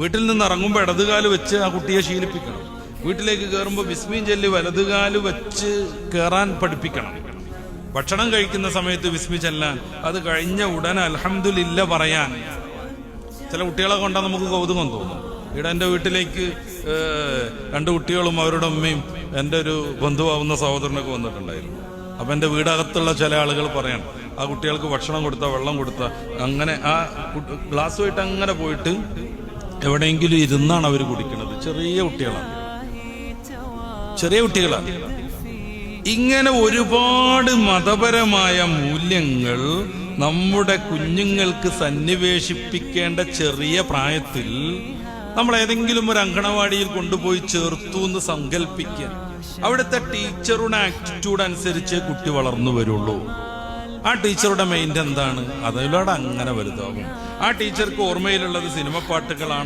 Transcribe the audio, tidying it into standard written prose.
വീട്ടിൽ നിന്ന് ഇറങ്ങുമ്പോൾ ഇടതുകാല് വെച്ച് ആ കുട്ടിയെ ശീലിപ്പിക്കണം. വീട്ടിലേക്ക് കയറുമ്പോൾ ബിസ്മി ചൊല്ലി വലതുകാല് വെച്ച് കയറാൻ പഠിപ്പിക്കണം. ഭക്ഷണം കഴിക്കുന്ന സമയത്ത് ബിസ്മി ചൊല്ലാൻ, അത് കഴിഞ്ഞ ഉടനെ അൽഹംദുലില്ല പറയാൻ. ചില കുട്ടികളെ കൊണ്ടാൽ നമുക്ക് കൗതുകം തോന്നും. ഇവിടെ എൻ്റെ വീട്ടിലേക്ക് 2 കുട്ടികളും അവരുടെ ഉമ്മയും എൻ്റെ ഒരു ബന്ധുവാവുന്ന സഹോദരനൊക്കെ വന്നിട്ടുണ്ടായിരുന്നു. അപ്പം എൻ്റെ വീടകത്തുള്ള ചില ആളുകൾ പറയണം, ആ കുട്ടികൾക്ക് ഭക്ഷണം കൊടുത്ത, വെള്ളം കൊടുത്ത, അങ്ങനെ ആ ഗ്ലാസ്സുമായിട്ട് അങ്ങനെ പോയിട്ട് എവിടെയെങ്കിലും ഇരുന്നാണ് അവർ കുടിക്കുന്നത്. ചെറിയ കുട്ടികളാണ്. ഇങ്ങനെ ഒരുപാട് മതപരമായ മൂല്യങ്ങൾ നമ്മുടെ കുഞ്ഞുങ്ങൾക്ക് സന്നിവേശിപ്പിക്കേണ്ട ചെറിയ പ്രായത്തിൽ നമ്മൾ ഏതെങ്കിലും ഒരു അങ്കണവാടിയിൽ കൊണ്ടുപോയി ചേർത്തു എന്ന് സങ്കല്പിക്കുക. അവിടുത്തെ ടീച്ചറുടെ ആറ്റിറ്റ്യൂഡ് അനുസരിച്ച് കുട്ടി വളർന്നു വരുള്ളൂ. ആ ടീച്ചറുടെ മൈൻഡ് എന്താണ്, അതിലൂടെ അങ്ങനെ വലുതാകും. ആ ടീച്ചർക്ക് ഓർമ്മയിലുള്ളത് സിനിമ പാട്ടുകളാണ്.